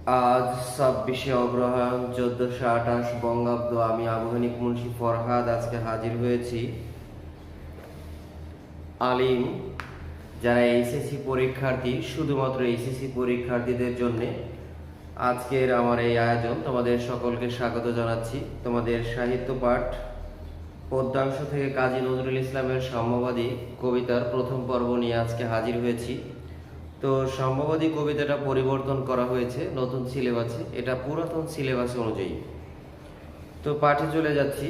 আজ ২৬শে অগ্রহায়ণ ১৪২৮ বঙ্গাব্দ। আমি আবহানিক মুন্সি ফরহাদ আজকে হাজির হয়েছি আলিম যারা এইচএসসি পরীক্ষার্থী, শুধুমাত্র এইচএসসি পরীক্ষার্থীদের জন্য আজকের আমার এই আয়োজন। তোমাদের সকলকে স্বাগত জানাচ্ছি। তোমাদের সাহিত্য পাঠ পদ্যাংশ থেকে কাজী নজরুল ইসলামের সাম্যবাদী কবিতার প্রথম পর্ব নিয়ে আজকে হাজির হয়েছি। তো সাম্যবাদী কবিতাটা পরিবর্তন করা হয়েছে নতুন সিলেবাসে, এটা পুরাতন সিলেবাস অনুযায়ী। তো পাঠে চলে যাচ্ছি।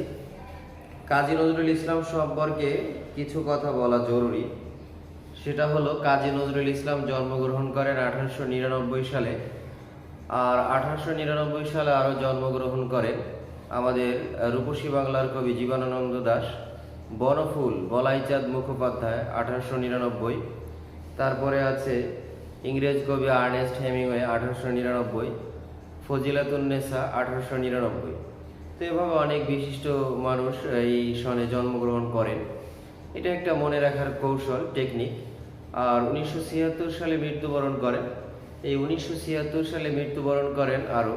কাজী নজরুল ইসলাম সম্পর্কে কিছু কথা বলা জরুরি। সেটা হলো, কাজী নজরুল ইসলাম জন্মগ্রহণ করেন 1899 সালে। আর 1899 সালে আরও জন্মগ্রহণ করেন আমাদের রূপসী বাংলার কবি জীবনানন্দ দাশ, বনফুল বলাইচাঁদ মুখোপাধ্যায় 1899। তারপরে আছে ইংরেজ কবি আর্নেস্ট হেমিংওয়ে 1899, ফজিলাতুন্নেসা 1899। তো এভাবে অনেক বিশিষ্ট মানুষ এই সনে জন্মগ্রহণ করেন। এটা একটা মনে রাখার কৌশল, টেকনিক। আর 1976 সালে মৃত্যুবরণ করেন। এই 1976 সালে মৃত্যুবরণ করেন আরও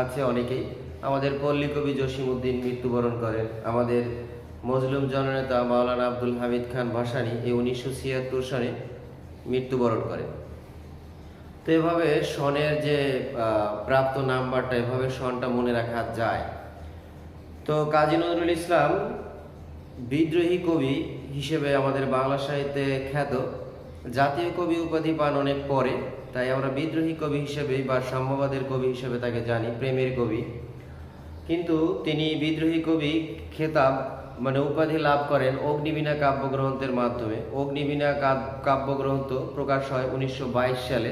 আছে অনেকেই। আমাদের পল্লী কবি জসিমউদ্দিন মৃত্যুবরণ করেন। আমাদের মজলুম জননেতা মাওলানা আব্দুল হামিদ খান ভাসানী এই 1976 সালে মৃত্যুবরণ করেন। তো এভাবে সনের যে প্রাপ্ত নাম্বারটা, এভাবে সনটা মনে রাখা যায়। তো কাজী নজরুল ইসলাম বিদ্রোহী কবি হিসেবে আমাদের বাংলা সাহিত্যে খ্যাত। জাতীয় কবি উপাধি পান অনেক পরে, তাই আমরা বিদ্রোহী কবি হিসেবে বা সাম্যবাদের কবি হিসেবে তাকে জানি, প্রেমের কবি। কিন্তু তিনি বিদ্রোহী কবি খেতাব উপাধি লাভ করেন অগ্নিবীণা কাব্যগ্রন্থের মাধ্যমে। অগ্নিবীণা কাব্যগ্রন্থ প্রকাশ হয় 1922 সালে,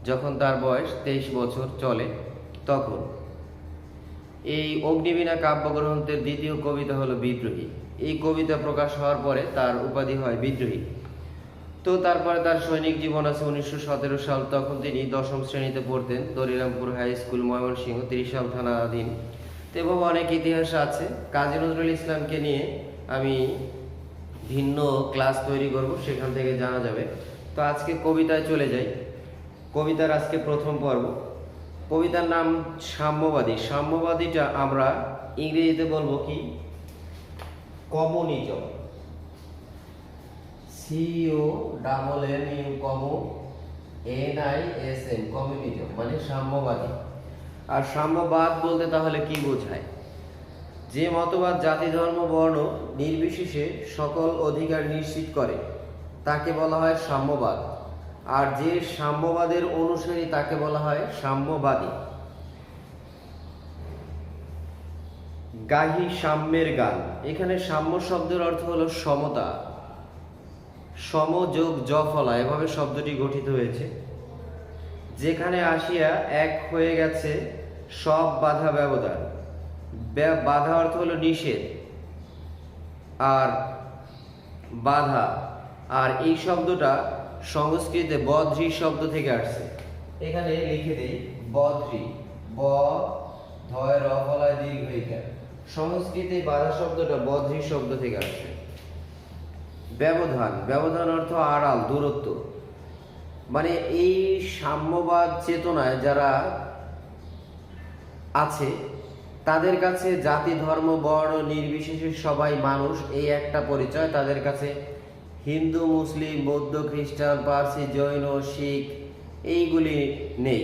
যখন তার বয়স 23 বছর চলে। তখন এই অগ্নিবীণা কাব্যগ্রন্থের দ্বিতীয় কবিতা হলো বিদ্রোহী। এই কবিতা প্রকাশ হওয়ার পরে তার উপাধি হয় বিদ্রোহী। তো তারপরে তার সৈনিক জীবন আছে 1917 সাল, তখন তিনি 10ম শ্রেণীতে পড়তেন, দরিরামপুর হাই স্কুল, ময়মনসিংহ, ত্রিশাল থানাধীন। তো এভাবে অনেক ইতিহাস আছে। কাজী নজরুল ইসলামকে নিয়ে আমি ভিন্ন ক্লাস তৈরি করব, সেখান থেকে জানা যাবে। তো আজকে কবিতায় চলে যাই। কবিতার আজকে প্রথম পর্ব। কবিতার নাম সাম্যবাদী। সাম্যবাদীটা আমরা ইংরেজিতে বলবো কি? কমিউনিজম। CONNISM, কমিউনিজম মানে সাম্যবাদী। আর সাম্যবাদ বলতে তাহলে কি বোঝায়? যে মতবাদ জাতি ধর্ম বর্ণ নির্বিশেষে সকল অধিকার নিশ্চিত করে তাকে বলা হয় সাম্যবাদ। আর যে সাম্যবাদের অনুসারী তাকে বলা হয় সাম্যবাদী। গাহি সাম্যের গান। এখানে সাম্য শব্দের অর্থ হলো সমতা, সম যোগ জ ফলা, এভাবে শব্দটি গঠিত হয়েছে। যেখানে আসিয়া এক হয়ে গেছে সব বাধা ব্যবধান। বাধা অর্থ হলো নিষেধ আর বাধা। আর এই শব্দটা সংস্কৃতে বদ্রি শব্দ থেকে আসছে। এখানে লিখে দেই বদ্রি, ব ধয় র ফলায় দীর্ঘ ইকার। সংস্কৃতে বাধা শব্দটা বদ্রি শব্দ থেকে আসছে। ব্যবধান, ব্যবধান অর্থ আড়াল, দূরত্ব। মানে এই সাম্যবাদ চেতনায় যারা আছে তাদের কাছে জাতি ধর্ম বর্ণ নির্বিশেষে সবাই মানুষ, এই একটা পরিচয়। তাদের কাছে হিন্দু মুসলিম বৌদ্ধ খ্রিস্টান পার্সি জৈন শিখ এইগুলি নেই।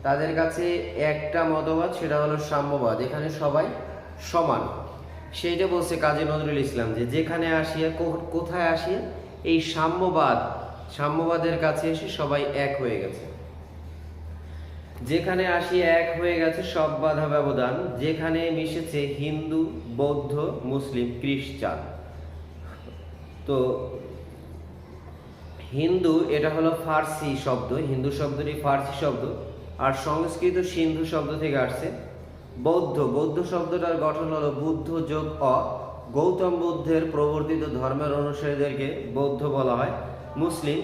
তাদের কাছে একটা মতবাদ, সেটা হলো সাম্যবাদ। এখানে সবাই সমান। সেইটা বলছে কাজী নজরুল ইসলাম, যে যেখানে আসিয়া, কোথায় আসিয়া? এই সাম্যবাদের কাছে এসে সবাই এক হয়ে গেছে। যেখানে আসিয়া এক হয়ে গেছে সব বাধা ব্যবধান, যেখানে মিশেছে হিন্দু বৌদ্ধ মুসলিম খ্রিস্টান। তো হিন্দু এটা হলো ফার্সি শব্দ, হিন্দু শব্দটি ফার্সি শব্দ। আর সংস্কৃত সিন্ধু শব্দ থেকে আসছে। বৌদ্ধ, বৌদ্ধ শব্দটার গঠন হলো বুদ্ধ যোগ অ। গৌতম বুদ্ধের প্রবর্তিত ধর্মের অনুসারীদেরকে বৌদ্ধ বলা হয়। মুসলিম,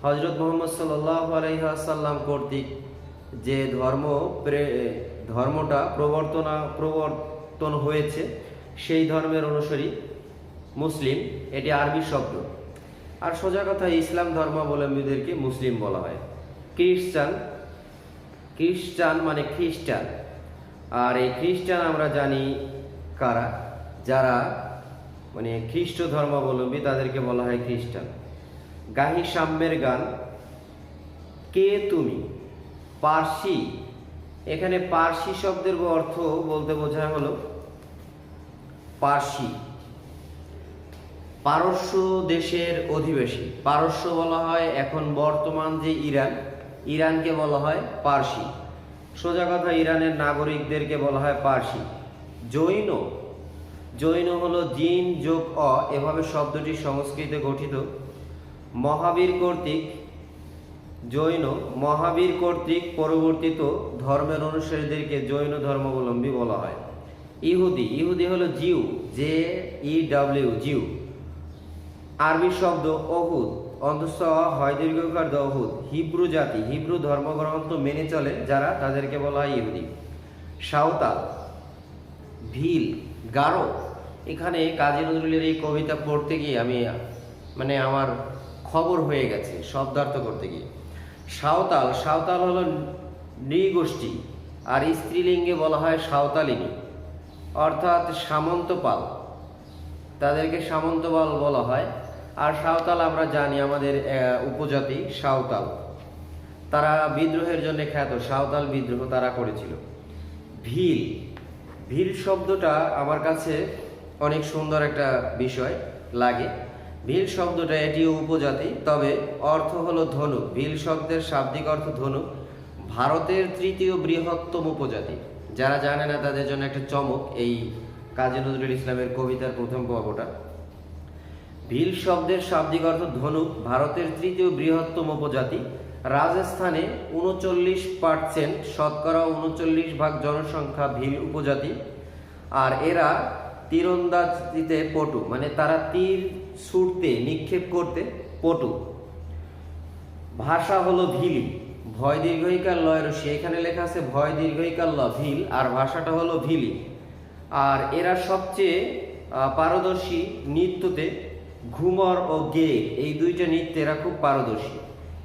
হযরত মুহাম্মদ সাল্লাল্লাহু আলাইহি ওয়াসাল্লাম কর্তৃক যে ধর্মটা প্রবর্তন হয়েছে, সেই ধর্মের অনুসারী মুসলিম। এটি আরবি শব্দ। আর সোজা কথা, ইসলাম ধর্মাবলম্বীদেরকে মুসলিম বলা হয়। খ্রিস্টান, খ্রিস্টান মানে খ্রিস্টান, আর এই খ্রিস্টান আমরা জানি কারা, যারা মানে খ্রিস্ট ধর্মাবলম্বী তাদেরকে বলা হয় খ্রিস্টান। গাহি সাম্যের গান, কে তুমি। পার্সি, এখানে পার্সি শব্দের অর্থ বলতে বোঝা হলো পার্সি, পারস্য দেশের অধিবাসী। পারস্য বলা হয় এখন বর্তমান যে ইরান, ইরানকে বলা হয় পার্সি। সোজা কথা, ইরানের নাগরিকদেরকে বলা হয় পার্সি। জৈন, জৈন হলো জিন যোগ অ, এভাবে শব্দটি সংস্কৃতে গঠিত। মহাবীর কর্তৃক, জৈন মহাবীর কর্তৃক পরিবর্তিত ধর্মের অনুসারীদেরকে জৈন ধর্মাবলম্বী বলা হয়। ইহুদি, ইহুদি হলো জিউ, জে ই ডাব্লিউ, জিউ। আরবি শব্দ অহুদ, অন্তস্থ হয় দীর্ঘকার দ অহুদ। হিব্রু জাতি, হিব্রু ধর্মগ্রন্থ মেনে চলে যারা, তাদেরকে বলা হয় ইহুদি। সাঁওতাল, ভিল, গারো। এখানে কাজী নজরুলের এই কবিতা পড়তে গিয়ে আমি মানে আমার খবর হয়ে গেছে শব্দার্থ করতে গিয়ে। সাঁওতাল, সাঁওতাল হলো নৃগোষ্ঠী, আর স্ত্রীলিঙ্গে বলা হয় সাঁওতালিনী, অর্থাৎ সামন্তপাল, তাদেরকে সামন্তপাল বলা হয়। আর সাঁওতাল আমরা জানি আমাদের উপজাতি সাঁওতাল, তারা বিদ্রোহের জন্য খ্যাত, সাঁওতাল বিদ্রোহ তারা করেছিল। ভিল, ভিল শব্দটা আমার কাছে অনেক সুন্দর একটা বিষয় লাগে। ভিল শব্দটা এটিও উপজাতি, তবে অর্থ হলো ধনুক। ভিল শব্দের শাব্দিক অর্থ ধনুক। ভারতের তৃতীয় বৃহত্তম উপজাতি, যারা জানে না তাদের জন্য একটা চমক এই কাজী নজরুল ইসলামের কবিতার প্রথম পর্বটা। ভিল শব্দের শাব্দিক অর্থ ধনুক, ভারতের তৃতীয় বৃহত্তম উপজাতি। রাজস্থানে 39%, শতকরা 39% জনসংখ্যা ভিল উপজাতি। আর এরা তীরন্দাজিতে পটু, মানে তারা তীর ছুটতে নিক্ষেপ করতে পটু। ভাষা হলো ভিলি, ভয় দীর্ঘইকার লয় রসি, এখানে লেখা আছে ভয় দীর্ঘইকার ল, ভিল, আর ভাষাটা হলো ভিলি। আর এরা সবচেয়ে পারদর্শী নৃত্যতে, ঘুমর ও গে, এই দুইটা নৃত্যে এরা খুব পারদর্শী।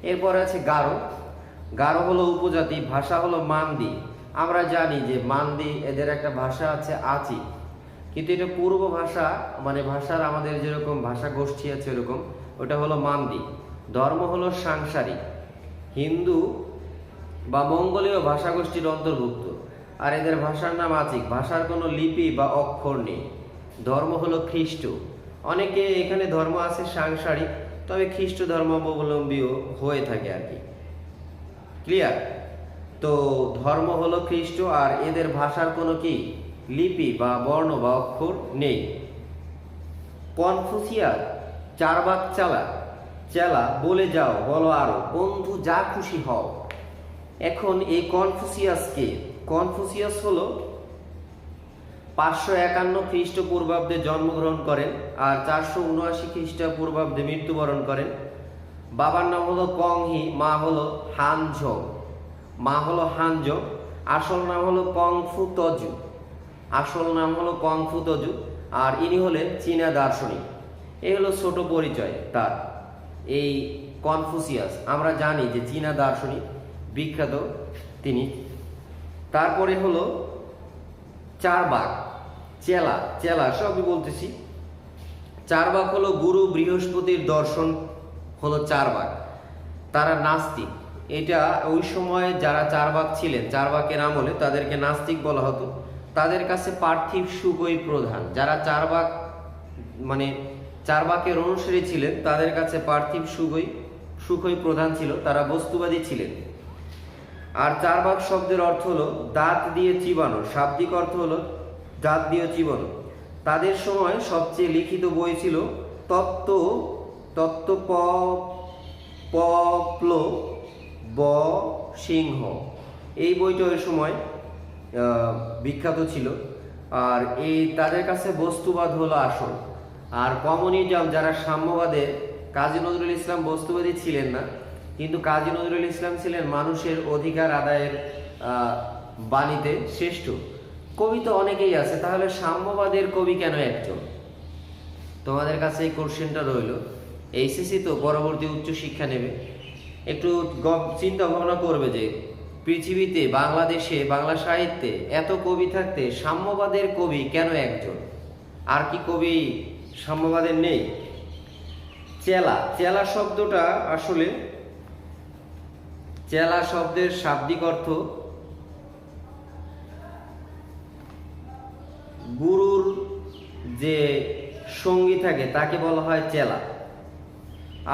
এরপরে আছে গারো, গারো হলো উপজাতি, ভাষা হলো মান্দি। আমরা জানি যে মান্দি এদের একটা ভাষা আছে আচি, কিন্তু এটা পূর্ব ভাষা, মানে ভাষার আমাদের যেরকম ভাষা গোষ্ঠী আছে এরকম, ওটা হলো মান্দি। ধর্ম হলো সাংসারিক, হিন্দু বা মঙ্গোলীয় ভাষা গোষ্ঠীর অন্তর্ভুক্ত। আর এদের ভাষার নাম আচিক, ভাষার কোনো লিপি বা অক্ষর নেই। ধর্ম হলো খ্রিস্ট, অনেকে এখানে ধর্ম আছে সাংসারিক, তবে খ্রিস্ট ধর্মাবলম্বীও হয়ে থাকে আর কি। ক্লিয়ার? তো ধর্ম হলো খ্রিস্ট, আর এদের ভাষার কোনো কি লিপি বা বর্ণ বা অক্ষর নেই। কনফুসিয়াস, চারবাক চালা, চেলা বলে যাও বলো আরো, বন্ধু যা খুশি হও। এখন এই কনফুসিয়াসকে, কনফুসিয়াস হলো 551 খ্রিস্টপূর্বাব্দে জন্মগ্রহণ করেন আর 479 খ্রিস্টপূর্বাব্দে মৃত্যুবরণ করেন। বাবার নাম হলো কংহি, মা হলো হানঝং, মা হলো হানঝং। আসল নাম হলো কংফুতজু, আসল নাম হলো কংফুতজু। আর ইনি হলেন চীনা দার্শনিক। এই হলো ছোট পরিচয় তার, এই কনফুসিয়াস। আমরা জানি যে চীনা দার্শনিক বিখ্যাত তিনি। তারপরে হলো চারবাক, চেলা, চেলা সবই বলতেছি। চারবাক হলো গুরু বৃহস্পতির দর্শন হলো চারবাক, তারা নাস্তিক। এটা ওই সময় যারা চারবাক ছিলেন, চারবাকের আমলে তাদেরকে নাস্তিক বলা হতো। তাদের কাছে পার্থিব সুখই প্রধান। যারা চারবাক মানে চারবাকের অনুসারী ছিলেন, তাদের কাছে পার্থিব সুখই প্রধান ছিল, তারা বস্তুবাদী ছিলেন। আর চারবাক শব্দের অর্থ হলো দাঁত দিয়ে চিবানো, শাব্দিক অর্থ হলো দাঁত দিয়ে চিবানো। তাদের সময় সবচেয়ে লিখিত বই ছিল তত্ত্বপপ্ল ব সিংহ, এই বইটা ওই সময় বিখ্যাত ছিল। আর এই তাদের কাছে বস্তুবাদ হলো আসল। আর কমিউনিজম, যারা সাম্যবাদে, কাজী নজরুল ইসলাম বস্তুবাদী ছিলেন না, কিন্তু কাজী নজরুল ইসলাম ছিলেন মানুষের অধিকার আদায়ের বাণীতে শ্রেষ্ঠ। কবি তো অনেকেই আছে, তাহলে সাম্যবাদের কবি কেন একজন? তোমাদের কাছে এই কোশ্চেনটা রইল। এইচএসসি তো পরবর্তী উচ্চ শিক্ষা নেবে, একটু চিন্তা ভাবনা করবে যে পৃথিবীতে, বাংলাদেশে, বাংলা সাহিত্যে এত কবি থাকতে সাম্যবাদের কবি কেন একজন? আর কি কবি সাম্যবাদের নেই? চেলা, চেলা শব্দটা আসলে, চেলা শব্দের শাব্দিক অর্থ গুরুর যে সঙ্গী থাকে তাকে বলা হয় চেলা।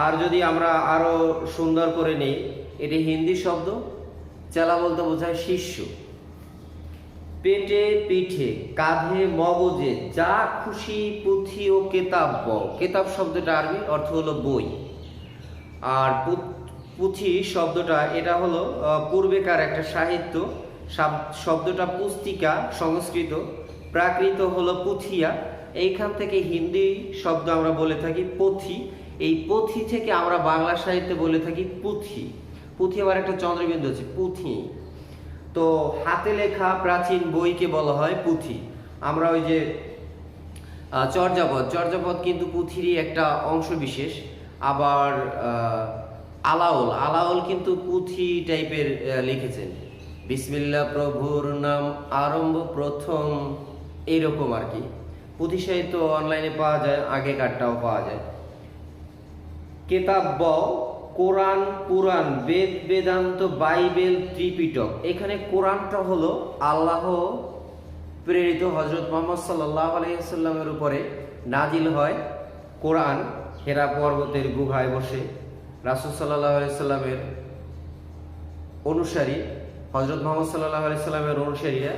আর যদি আমরা আরো সুন্দর করে নেই, এটি হিন্দি শব্দ। চেলা বলতে বোঝায় শিষ্য। পেটে পিঠে কাঁধে মগজে যা খুশি পুঁথি ও কেতাব বল। কেতাব শব্দটা আরবি, অর্থ হলো বই। আর পুঁথি শব্দটা এটা হলো পূর্বেকার একটা সাহিত্য। শব্দটা পুস্তিকা সংস্কৃত, প্রাকৃত হলো পুথিয়া। এইখান থেকে হিন্দি শব্দ আমরা বলে থাকি পথি। এই পথি থেকে আমরা বাংলা সাহিত্যে বলে থাকি পুঁথি। পুঁথি আবার একটা চন্দ্রবিন্দু আছে, পুঁথি। তো হাতে লেখা প্রাচীন বইকে বলা হয় পুঁথি। আমরা ওই যে চর্যাপদ, চর্যাপদ কিন্তু পুঁথিরই একটা অংশ বিশেষ। আবার আলাওল, আলাওল কিন্তু পুঁথি টাইপের লিখেছেন। বিসমিল্লাহ প্রভুর নাম আরম্ভ প্রথম, এইরকম আর কি। পুঁথি সাহিত্য অনলাইনে পাওয়া যায়, আগেকারটাও পাওয়া যায়। কেতাব কোরআন, পুরাণ, বেদ, বেদান্ত, বাইবেল, ত্রিপিটক। এখানে কোরআনটা হলো আল্লাহ প্রেরিত হযরত মুহাম্মদ সাল্লাল্লাহু আলাইহি ওয়াসাল্লামের উপরে নাজিল হয় কোরআন। হেরা পর্বতের গুহায় বসে রাসূল সাল্লাল্লাহু আলাইহি ওয়াসাল্লামের অনুসারী, হযরত মুহাম্মদ সাল্লাল্লাহু আলাইহি ওয়াসাল্লামের অনুসারীরা,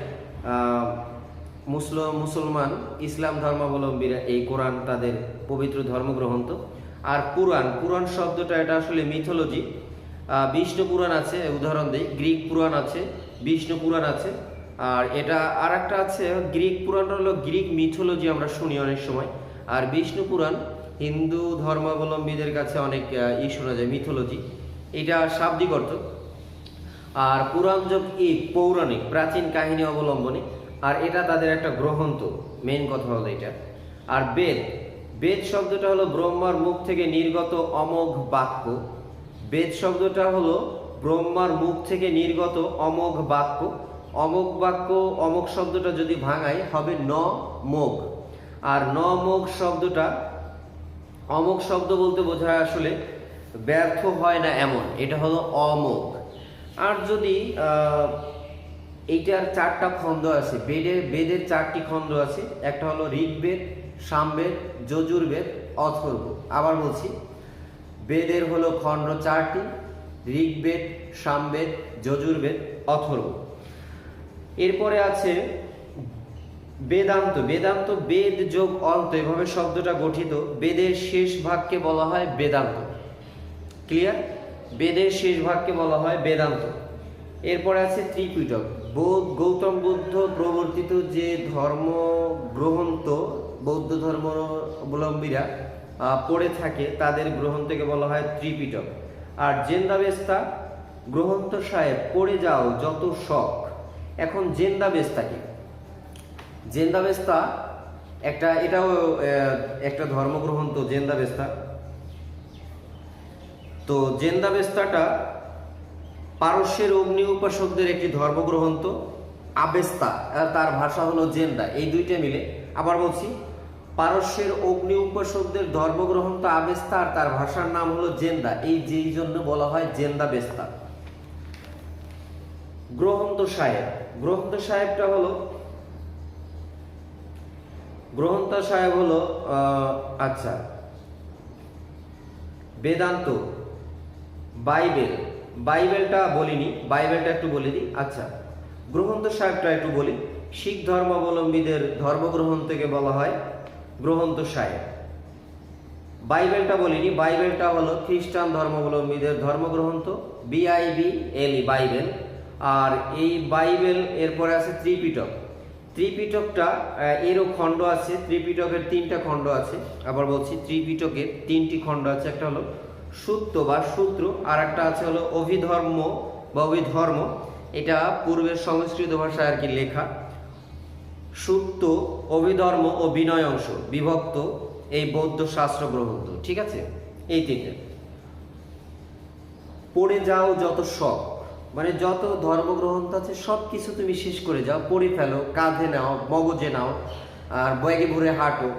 মুসলমান ইসলাম ধর্মাবলম্বীরা এই কোরআন তাদের পবিত্র ধর্মগ্রন্থ। আর পুরাণ, পুরাণ শব্দটা এটা আসলে মিথোলজি। বিষ্ণু পুরাণ আছে, উদাহরণ দিই, গ্রিক পুরাণ আছে, বিষ্ণু পুরাণ আছে। আর এটা আর একটা আছে, গ্রিক পুরাণটা হলো গ্রিক মিথোলজি, আমরা শুনি অনেক সময়। আর বিষ্ণু পুরাণ হিন্দু ধর্মাবলম্বীদের কাছে অনেক শোনা যায়, মিথোলজি, এটা শাব্দিক অর্থ। আর পুরাণ যোগ পৌরাণিক, প্রাচীন কাহিনী অবলম্বনে। আর এটা তাদের একটা গ্রন্থ, মেইন কথা হলো এটা। আর বেদ, বেদ শব্দটা হলো ব্রহ্মার মুখ থেকে নির্গত অমোঘ বাক্য। বেদ শব্দটা হলো ব্রহ্মার মুখ থেকে নির্গত অমোঘ বাক্য। অমোঘ বাক্য, অমোঘ শব্দটা যদি ভাঙাই হবে ন মোঘ। আর ন মোঘ শব্দটা, অমোঘ শব্দ বলতে বোঝায় আসলে ব্যর্থ হয় না এমন, এটা হলো অমোঘ। আর যদি এইটার চারটা খণ্ড আছে, বেদের চারটি খণ্ড আছে। একটা হলো ঋগ্বেদ, সামবেদ, যজুর্বেদ, অথর্ব। আবার বলছি, বেদের হলো খণ্ড চারটি, ঋগ্বেদ, সামবেদ, যজুর্বেদ, অথর্ব। এরপরে আছে বেদান্ত। বেদান্ত বেদ যোগ অন্ত, এভাবে শব্দটা গঠিত। বেদের শেষ ভাগকে বলা হয় বেদান্ত। ক্লিয়ার? বেদের শেষ ভাগকে বলা হয় বেদান্ত। এরপরে আছে ত্রিপিটক। গৌতম বুদ্ধ প্রবর্তিত যে ধর্মগ্রন্থ বৌদ্ধ ধর্মাবলম্বীরা পড়ে থাকে তাদের গ্রন্থকে বলা হয় ত্রিপিটক। আর জেন্দাবেস্তা, গ্রন্থ সাহেব পড়ে যাও যত শখ। এখন জেন্দাবেস্তা কি? জেন্দাবেস্তা একটা, এটাও একটা ধর্মগ্রন্থ, জেন্দাবেস্তা। তো জেন্দাবেস্তাটা পারস্যের অগ্নি উপাসকদের একটি ধর্মগ্রন্থ। আবেস্তা, তার ভাষা হলো জেন্দা, এই দুইটা মিলে। আবার বলছি, পারস্যের অগ্নি উপাসকদের ধর্মগ্রন্থ আবেস্তা, আর তার ভাষার নাম হলো জেন্দা, এই যেই জন্য বলা হয় জেন্দাবেস্তা। গ্রন্থ সাহেব, গ্রন্থ সাহেবটা হলো, গ্রন্থ সাহেব হলো আচ্ছা, বেদান্ত, বাইবেল, বাইবেলটা বলিনি, বাইবেলটা একটু বলে দিই। আচ্ছা, গ্রন্থ সাহেবটা একটু বলি। শিখ ধর্মাবলম্বীদের ধর্মগ্রন্থকে বলা হয় গ্রন্থ সাহেব। বাইবেলটা বলিনি, বাইবেলটা হলো খ্রিস্টান ধর্মাবলম্বীদের ধর্মগ্রন্থ, BIBLE, বাইবেল। আর এই বাইবেল, এরপরে আছে ত্রিপিটক। ত্রিপিটকটা এরও খণ্ড আছে, ত্রিপিটকের 3টা খণ্ড আছে। আবার বলছি, ত্রিপিটকের 3টি খণ্ড আছে। একটা হলো সূত্র বা সূত্র, আর একটা আছে হলো অভিধর্ম বা অভিধর্ম। এটা পূর্বের সংস্কৃত ভাষায় আর কি লেখা। সূত্র, অভিধর্ম ও বিনয় অংশ বিভক্ত এই বৌদ্ধ শাস্ত্র গ্রন্থ। ঠিক আছে, এই 3টে। পড়ে যাও যত শখ, মানে যত ধর্মগ্রন্থ আছে সব কিছু তুমি শেষ করে যাও, পড়ে ফেলো, কাঁধে নাও, মগজে নাও, আর ব্যাগে ভরে হাঁটো,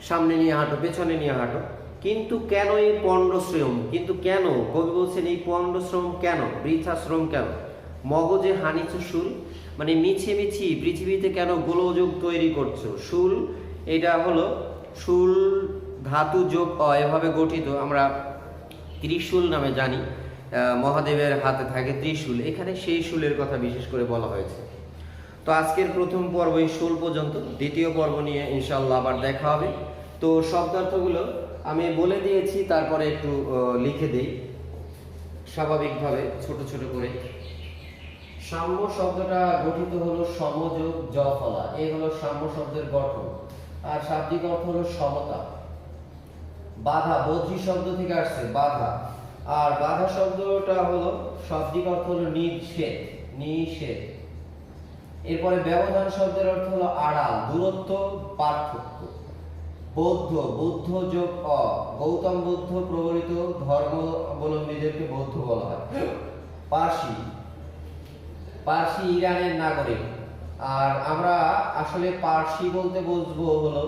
সামনে নিয়ে হাঁটো, পেছনে নিয়ে হাঁটো। কিন্তু কেন এই পণ্ডশ্রম? কিন্তু কেন কবি বলছেন এই পণ্ডশ্রম কেন, বৃথাশ্রম কেন? মগজে হানিছ শুল, মানে মিছি পৃথিবীতে কেন গোলযোগ তৈরি করছো? শুল এটা হলো শুল ধাতু যোগ এভাবে গঠিত, আমরা ত্রিশূল নামে জানি। মহাদেবের হাতে থাকে ত্রিশূল, এখানে সেই শুলের কথা বিশেষ করে বলা হয়েছে। তো আজকের প্রথম পর্ব এই শুল পর্যন্ত, দ্বিতীয় পর্ব নিয়ে ইনশাআল্লাহ আবার দেখা হবে। তো শব্দার্থগুলো আমি বলে দিয়েছি, তারপরে একটু লিখে দেই স্বাভাবিকভাবে ছোট ছোট করে। সাম্য শব্দটা গঠিত হলো সমযোগ জ ফলা, এই হলো সাম্য শব্দের গঠন। আর শাব্দিক অর্থ হলো সমতা। বাধা, বদ্রী শব্দ থেকে আসছে বাধা, আর বাধা শব্দটা হলো শাব্দিক অর্থ হলো নিষেধ, নিষেধ। এরপরে ব্যবধান শব্দের অর্থ হলো আড়াল, দূরত্ব, পার্থক্য। বৌদ্ধ, বুদ্ধ যোগ অ, গৌতম বুদ্ধ প্রবলিত ধর্মাবলম্বীদেরকে বৌদ্ধ বলা হয়। পার্সি, পার্সি ইরানের নাগরিক। আর আমরা আসলে পার্সি বলতে বুঝবো হলো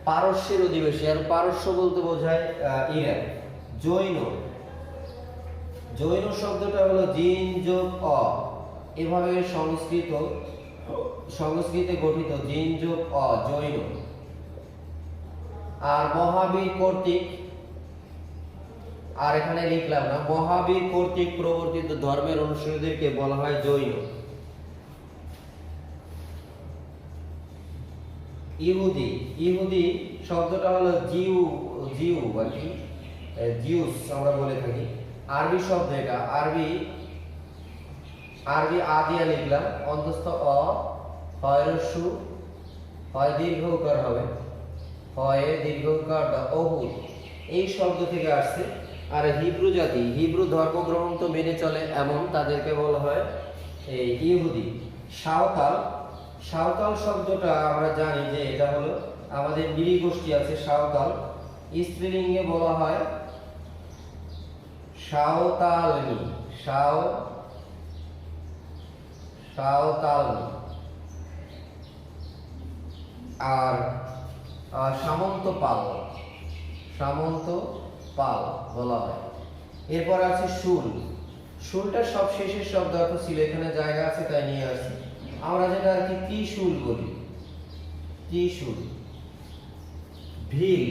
পারস্যের অধিবাসী, আর পারস্য বলতে বোঝায় ইরান। জৈন, জৈন শব্দটা হলো জিন যোগ অ, এভাবে সংস্কৃতে গঠিত, জিন যোগ অ, জৈন। আর মহাবীর কর্তৃক, আর এখানে লিখলাম না, মহাবীর কর্তৃক প্রবর্তিত ধর্মের অনুসারীদেরকে বলা হয় জৈন। ইহুদি, ইহুদি শব্দটা হলো জিউ, জিউ আর কি, জিউস আমরা বলে থাকি। আরবি শব্দ এটা, আরবি আদিয়া লিখলাম, অন্তস্থ অ, হয় রস্যু, হয় দীর্ঘ উকার হবে, হয় দীর্ঘ উকার বা অহুর, এই শব্দ থেকে আসছে। আর হিব্রু জাতি, হিব্রু ধর্মগ্রন্থ মেনে চলে এমন, তাদেরকে বলা হয় এই ইহুদি। সাঁওতাল, সাঁওতাল শব্দটা আমরা জানি যে এটা হলো আমাদের নৃগোষ্ঠী আছে সাঁওতাল, স্ত্রীলিঙ্গে বলা হয় সাঁওতালনি, সাঁওতালনি। আর সামন্ত পাল, সামন্ত পাল বলা হয়। এরপর আছে শুল, শুলটা সব শেষের শব্দ অর্থ ছিল, এখানে জায়গা আছে তাই নিয়ে আসছি। আমরা যেটা আর কি ত্রিশূল বলি, ত্রিশূল। ভিল,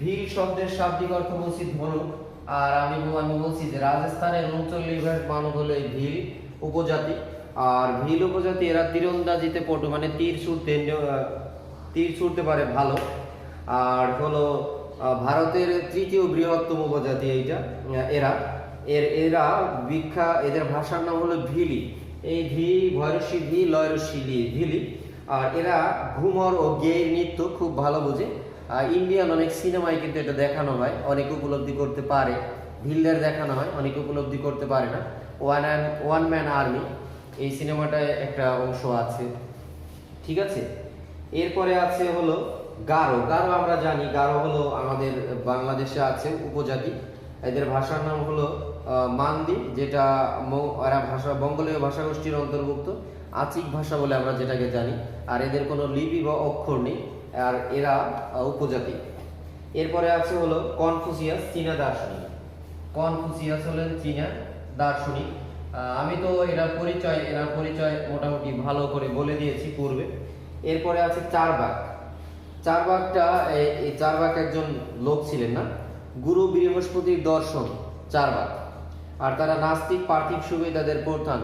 ভিল শব্দের শাব্দিক অর্থ বলছি ধনুক। আর আমি বলছি যে রাজস্থানের 39 মানব হলো এই ভিল উপজাতি। আর ভিল উপজাতি এরা তীরন্দাজিতে পটু, মানে তীর ছুটতে পারে ভালো। আর হলো ভারতের তৃতীয় বৃহত্তম উপজাতি এইটা, এরা এদের ভাষার নাম হলো ভিলি। এই ভি ভয়রসি ভি লয়রসি ভিলি। আর এরা ঘুমর ও গেয়ের নৃত্য খুব ভালো বোঝে। ইন্ডিয়ান অনেক সিনেমায় কিন্তু এটা দেখানো হয়, অনেক উপলব্ধি করতে পারে। ভিলদের দেখানো হয়, অনেক উপলব্ধি করতে পারে না। ওয়ান ম্যান আর্মি, এই সিনেমাটায় একটা অংশ আছে, ঠিক আছে। এরপরে আছে হলো গারো, গারো আমরা জানি, গারো হলো আমাদের বাংলাদেশে আছে উপজাতি। এদের ভাষার নাম হলো মান্দি, যেটা এরা ভাষা বঙ্গলীয় ভাষাগোষ্ঠীর অন্তর্ভুক্ত, আচিক ভাষা বলে আমরা যেটাকে জানি। আর এদের কোনো লিপি বা অক্ষর নেই, আর এরা উপজাতি। এরপরে আছে হলো কনফুসিয়াস, চীনা দার্শনিক। কনফুসিয়াস হলেন চীনা দার্শনিক। আমি তো এনার পরিচয় মোটামুটি ভালো করে বলে দিয়েছি পূর্বে। এরপরে আছে চারবাক। চারবাকটা এই চারবাক একজন লোক ছিলেন না, গুরু বৃহস্পতির দর্শন চারবাক। আর তারা নাস্তিক, পার্থিব সুবিধাদের প্রধান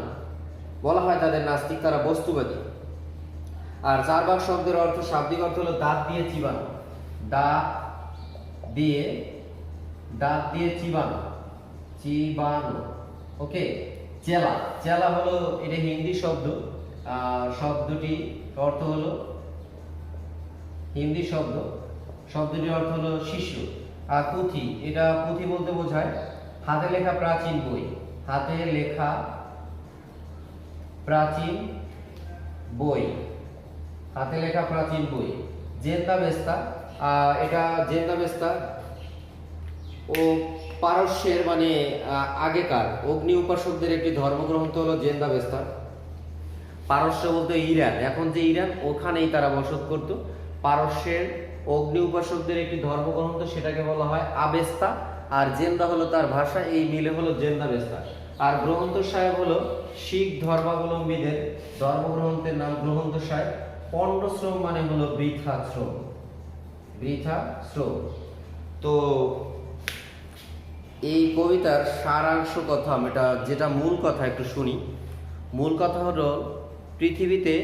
বলা হয় তাদের নাস্তিক, তারা বস্তুবাদী। আর চারবাক শব্দের অর্থ, শাব্দিক অর্থ হলো দাঁত দিয়ে চিবানো, দাঁত দিয়ে চিবানো, চিবানো। ওকে। চেলা, চেলা হলো এটা হিন্দি শব্দ, শব্দটি অর্থ হলো হিন্দি শব্দটির অর্থ হলো শিষ্য। আর পুঁথি, এটা পুঁথি বলতে বোঝায় হাতে লেখা প্রাচীন বই, হাতে লেখা প্রাচীন বই, হাতে লেখা প্রাচীন বই। জেন্দাবেস্তা, এটা জেন্দাবেস্তা ও পারস্যের মানে আগেকার অগ্নি উপাসকদের একটি ধর্মগ্রন্থ হলো জেন্দাবেস্তা। পারস্য বলতে ইরান, এখন যে ইরান ওখানেই তারা বসত করত। পারস্যের অগ্নি উপাসকদের একটি ধর্মগ্রন্থ, সেটাকে বলা হয় আবেস্তা, আর জেন্দা হলো তার ভাষা, এই মিলে হলো জেন্দাবেস্তা। আর গ্রন্থ সাহেব হলো শিখ ধর্মাবলম্বীদের ধর্মগ্রন্থের নাম গ্রন্থ সাহেব। পণ্ডশ্রম মানে হলো বৃথা শ্রম, বৃথা শ্রম। তো এই কবিতার সারাংশ কথা এটা যেটা মূল কথা একটু শুনি। মূল কথা হলো পৃথিবীতে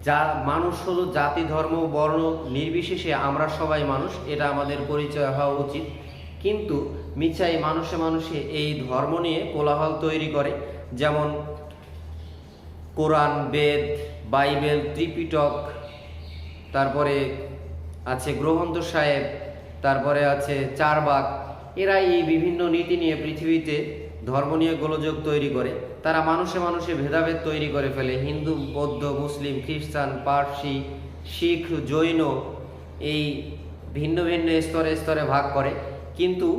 যা মানুষ হলো জাতি ধর্ম বর্ণ নির্বিশেষে আমরা সবাই মানুষ, এটা আমাদের পরিচয় হওয়া উচিত। কিন্তু মিছাই মানুষে মানুষে এই ধর্ম নিয়ে কোলাহল তৈরি করে, যেমন কোরআন, বেদ, বাইবেল, ত্রিপিটক, তারপরে আছে গ্রন্থ সাহেব, তারপরে আছে চারবাক। এরা এই বিভিন্ন নীতি নিয়ে পৃথিবীতে ধর্ম নিয়ে গোলযোগ তৈরি করে। তারা মানুষে মানুষে ভেদাভেদ তৈরি করে ফেলে। হিন্দু, বৌদ্ধ, মুসলিম, খ্রিস্টান, পার্সি, শিখ, জৈন, এই ভিন্ন ভিন্ন স্তরে স্তরে ভাগ করে। কিন্তু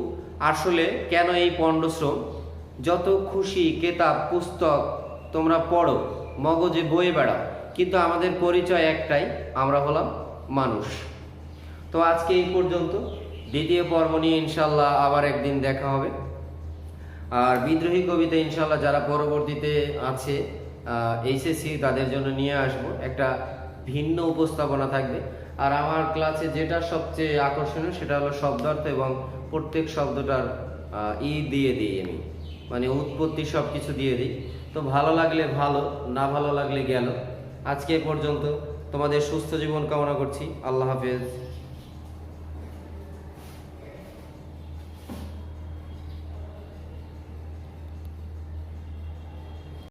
আসলে কেন এই পণ্ডশ্রম? যত খুশি কেতাব পুস্তক তোমরা পড়ো, মগজে বয়ে বেড়াও, কিন্তু আমাদের পরিচয় একটাই, আমরা হলাম মানুষ। তো আজকে এই পর্যন্ত। দ্বিতীয় পর্ব নিয়ে ইনশাল্লাহ আবার একদিন দেখা হবে। আর বিদ্রোহী কবিতা ইনশাল্লাহ যারা পরবর্তীতে আছে এইচএসসি তাদের জন্য নিয়ে আসব, একটা ভিন্ন উপস্থাপনা থাকবে। আর আমার ক্লাসে যেটা সবচেয়ে আকর্ষণীয় সেটা হলো শব্দার্থ, এবং প্রত্যেক শব্দটার দিয়ে দিই আমি, মানে উৎপত্তি সব কিছু দিয়ে দিই। তো ভালো লাগলে ভালো, না ভালো লাগলে গেল। আজকে এ পর্যন্ত। তোমাদের সুস্থ জীবন কামনা করছি। আল্লাহ হাফেজ।